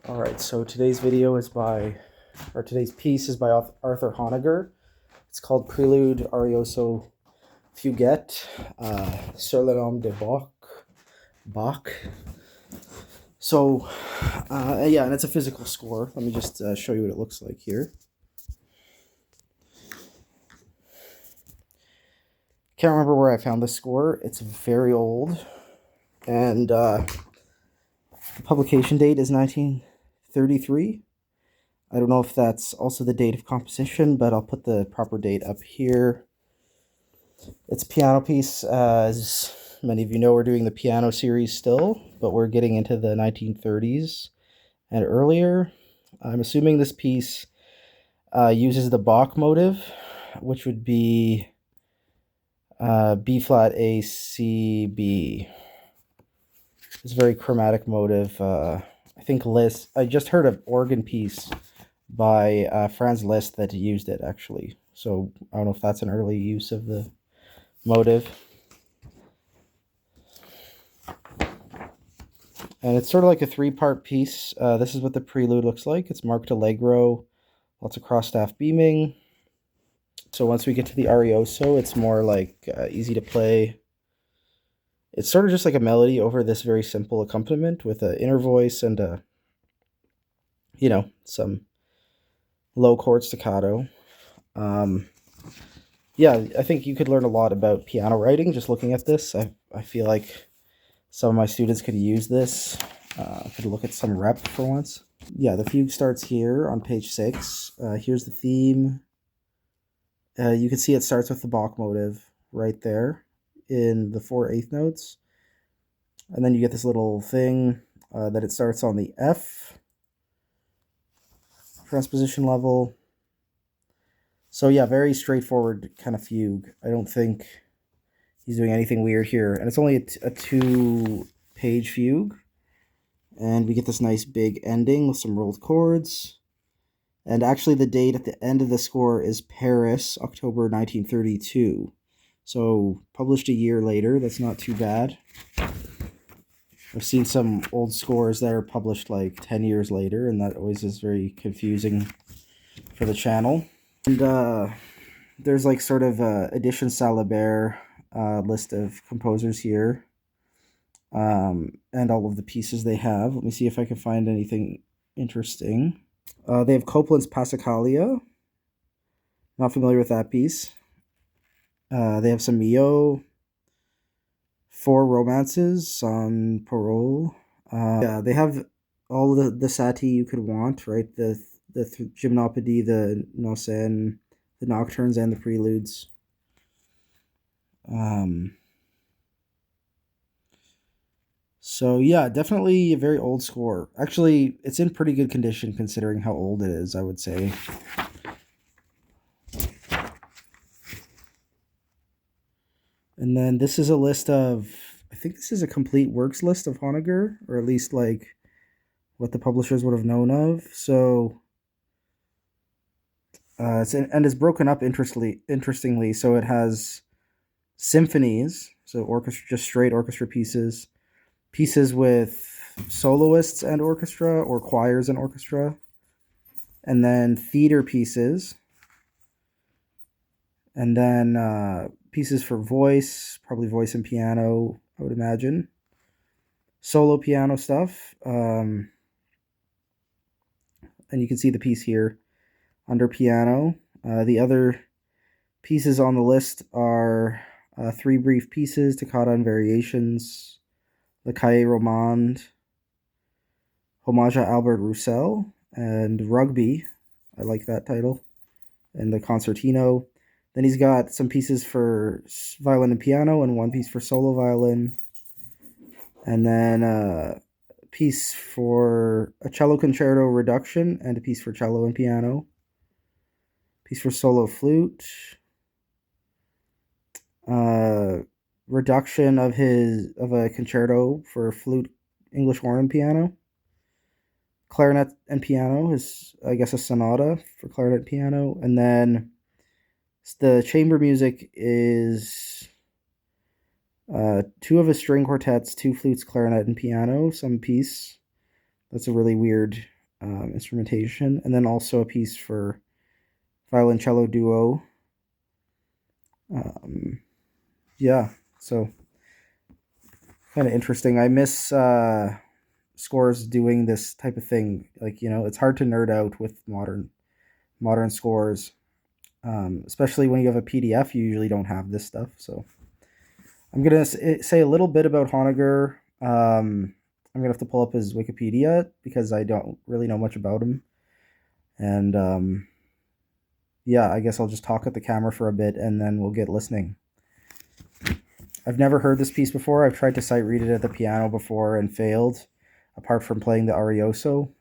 All right, so today's piece is by Arthur Honegger. It's called Prelude, Arioso, Fughette, sur le nom de Bach. So, yeah, and it's a physical score. Let me just show you what it looks like here. Can't remember where I found this score. It's very old, and the publication date is 1933. I don't know if that's also the date of composition, but I'll put the proper date up here. It's a piano piece. As many of you know, we're doing the piano series still, but we're getting into the 1930s and earlier. I'm assuming this piece uses the Bach motive, which would be B flat A C B. It's a very chromatic motive. I think Liszt. I just heard an organ piece by Franz Liszt that used it actually. So I don't know if that's an early use of the motive. And it's sort of like a three-part piece. This is what the prelude looks like. It's marked allegro, lots of cross-staff beaming. So once we get to the Arioso, it's more like easy to play. It's sort of just like a melody over this very simple accompaniment with an inner voice and some low chord staccato. Yeah, I think you could learn a lot about piano writing just looking at this. I feel like some of my students could use this. Could look at some rep for once. Yeah, the fugue starts here on page 6. Here's the theme. You can see it starts with the Bach motive right there in the 4/8 notes. And then you get this little thing that it starts on the F transposition level. So yeah, very straightforward kind of fugue. I don't think he's doing anything weird here. And it's only a 2-page fugue. And we get this nice big ending with some rolled chords. And actually the date at the end of the score is Paris, October 1932. So published a year later. That's not too bad. I've seen some old scores that are published like 10 years later, and that always is very confusing for the channel. And there's like sort of a edition Salabert list of composers here, and all of the pieces they have. Let me see if I can find anything interesting. They have Copland's Passacaglia. Not familiar with that piece. They have some Mio. 4 romances on parole. Yeah, they have all the sati you could want, right? The Gymnopédie, the Nocen, the Nocturnes, and the Preludes. So yeah, definitely a very old score. Actually, it's in pretty good condition considering how old it is, I would say. And then this is a list of, I think this is a complete works list of Honegger, or at least like what the publishers would have known of. So it's broken up interestingly. So it has symphonies, so orchestra, just straight orchestra pieces, pieces with soloists and orchestra, or choirs and orchestra, and then theater pieces, and then pieces for voice, probably voice and piano, I would imagine. Solo piano stuff. And you can see the piece here under piano. The other pieces on the list are 3 brief pieces, Toccata and Variations, Le Cahier Romand, Hommage à Albert Roussel, and Rugby. I like that title. And the Concertino. Then he's got some pieces for violin and piano and 1 piece for solo violin. And then a piece for a cello concerto reduction and a piece for cello and piano. Piece for solo flute. Reduction of a concerto for flute, English horn, and piano. Clarinet and piano is, I guess, a sonata for clarinet and piano. And then the chamber music is 2 of his string quartets, 2 flutes, clarinet, and piano. Some piece. That's a really weird instrumentation, and then also a piece for violoncello duo. Yeah, so kind of interesting. I miss scores doing this type of thing. Like, it's hard to nerd out with modern scores, especially when you have a PDF. You usually don't have this stuff. So I'm gonna say a little bit about Honegger. I'm gonna have to pull up his Wikipedia because I don't really know much about him. And yeah, I guess I'll just talk at the camera for a bit and then we'll get listening. I've never heard this piece before. I've tried to sight read it at the piano before and failed, apart from playing the Arioso.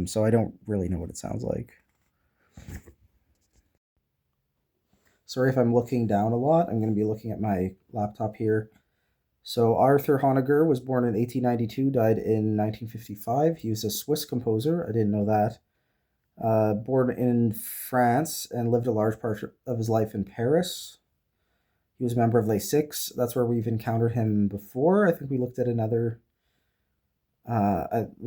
So I don't really know what it sounds like. Sorry if I'm looking down a lot. I'm going to be looking at my laptop here. So Arthur Honegger was born in 1892, died in 1955. He was a Swiss composer. I didn't know that. Born in France and lived a large part of his life in Paris. He was a member of Les Six. That's where we've encountered him before. I think we looked at we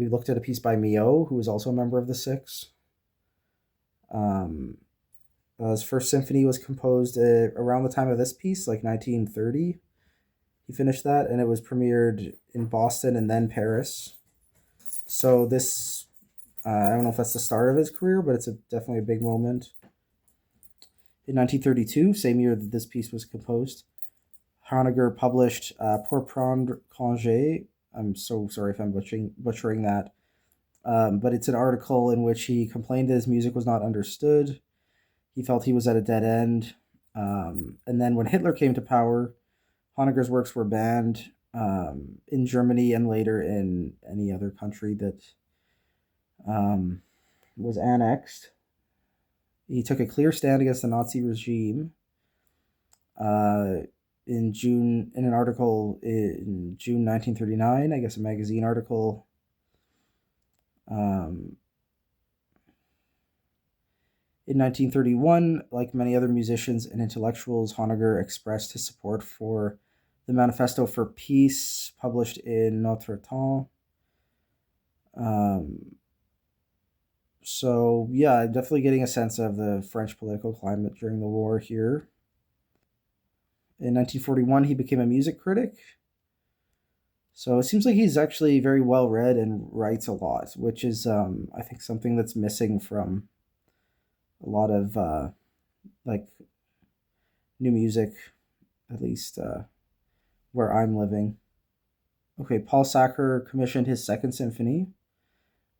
looked at a piece by Mio, who was also a member of the Six. His first symphony was composed around the time of this piece, like 1930. He finished that, and it was premiered in Boston and then Paris. So this, I don't know if that's the start of his career, but it's definitely a big moment. In 1932, same year that this piece was composed, Honegger published Pour prendre congé. I'm so sorry if I'm butchering that. But it's an article in which he complained that his music was not understood. He felt he was at a dead end. And then when Hitler came to power, Honegger's works were banned in Germany and later in any other country that was annexed. He took a clear stand against the Nazi regime in an article in June 1939, I guess a magazine article. In 1931, like many other musicians and intellectuals, Honegger expressed his support for the Manifesto for Peace, published in Notre Temps. So yeah, definitely getting a sense of the French political climate during the war here. In 1941, he became a music critic. So it seems like he's actually very well read and writes a lot, which is, I think, something that's missing from a lot of like new music, at least where I'm living. Okay, Paul Sacher commissioned his Second Symphony,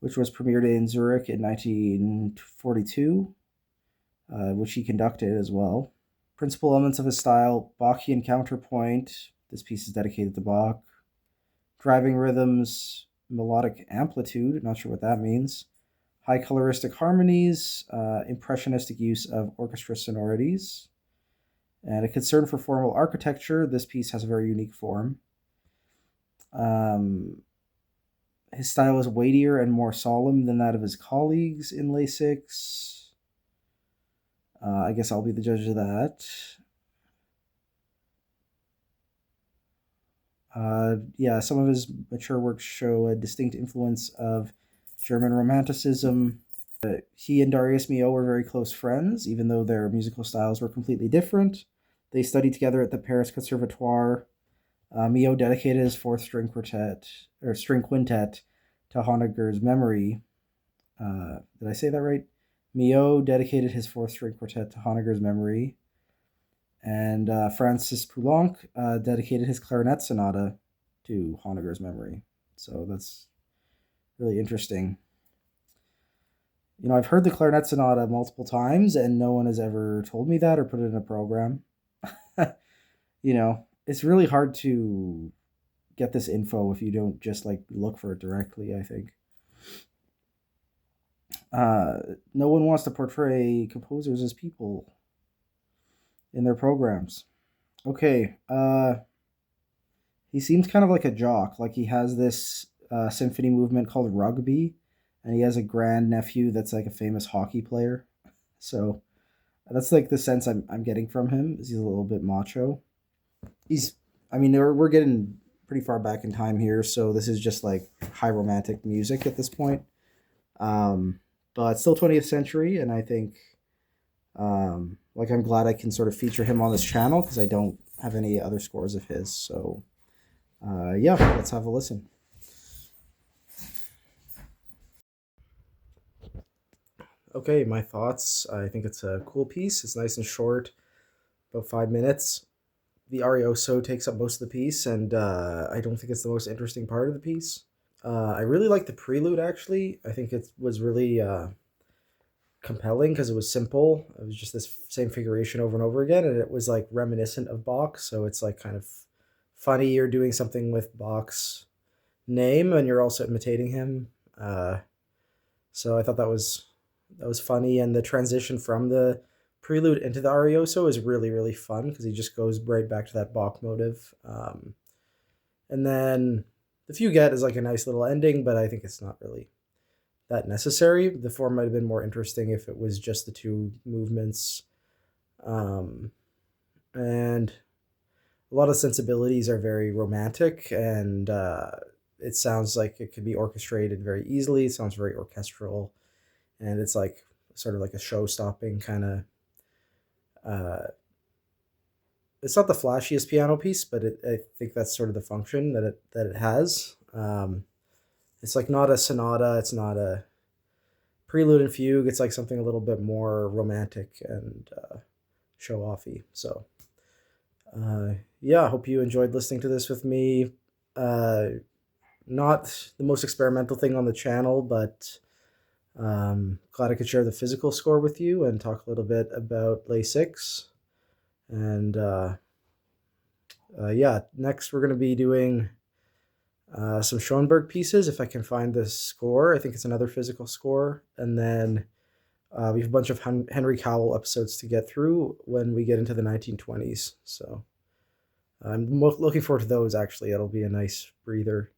which was premiered in Zurich in 1942, which he conducted as well. Principal elements of his style: Bachian counterpoint. This piece is dedicated to Bach. Driving rhythms, melodic amplitude. Not sure what that means. High coloristic harmonies, impressionistic use of orchestra sonorities, and a concern for formal architecture. This piece has a very unique form. His style is weightier and more solemn than that of his colleagues in Les Six. I guess I'll be the judge of that. Yeah, some of his mature works show a distinct influence of German Romanticism. He and Darius Milhaud were very close friends, even though their musical styles were completely different. They studied together at the Paris Conservatoire. Milhaud dedicated his string quintet to Honegger's memory. Did I say that right? Milhaud dedicated his fourth string quartet to Honegger's memory. And Francis Poulenc dedicated his clarinet sonata to Honegger's memory. So that's really interesting. I've heard the clarinet sonata multiple times, and no one has ever told me that or put it in a program. It's really hard to get this info if you don't just look for it directly, I think. No one wants to portray composers as people in their programs. Okay, he seems kind of like a jock. Like, he has this symphony movement called rugby, and he has a grandnephew that's like a famous hockey player. So that's like the sense I'm getting from him, is he's a little bit macho. We're getting pretty far back in time here, so this is just like high romantic music at this point. But still 20th century, and I think like I'm glad I can sort of feature him on this channel because I don't have any other scores of his. So yeah, let's have a listen. Okay, my thoughts. I think it's a cool piece. It's nice and short, about 5 minutes. The Arioso takes up most of the piece, and I don't think it's the most interesting part of the piece. I really like the prelude, actually. I think it was really compelling because it was simple. It was just this same figuration over and over again, and it was like reminiscent of Bach's. So it's like kind of funny. You're doing something with Bach's name, and you're also imitating him. So I thought that was funny, and the transition from the prelude into the Arioso is really really fun because he just goes right back to that Bach motive. And then the Fughette is like a nice little ending, but I think it's not really that necessary. The form might have been more interesting if it was just the two movements. Um, and a lot of sensibilities are very romantic, and it sounds like it could be orchestrated very easily. It sounds very orchestral, and it's like sort of like a show-stopping kind of. It's not the flashiest piano piece, but I think that's sort of the function that it has. It's like not a sonata. It's not a prelude and fugue. It's like something a little bit more romantic and show offy. So yeah, I hope you enjoyed listening to this with me. Uh, Not the most experimental thing on the channel, but glad I could share the physical score with you and talk a little bit about Lay 6. And yeah, next we're going to be doing some Schoenberg pieces if I can find the score. I think it's another physical score. And then we have a bunch of Henry Cowell episodes to get through when we get into the 1920s. So I'm looking forward to those, actually. It'll be a nice breather.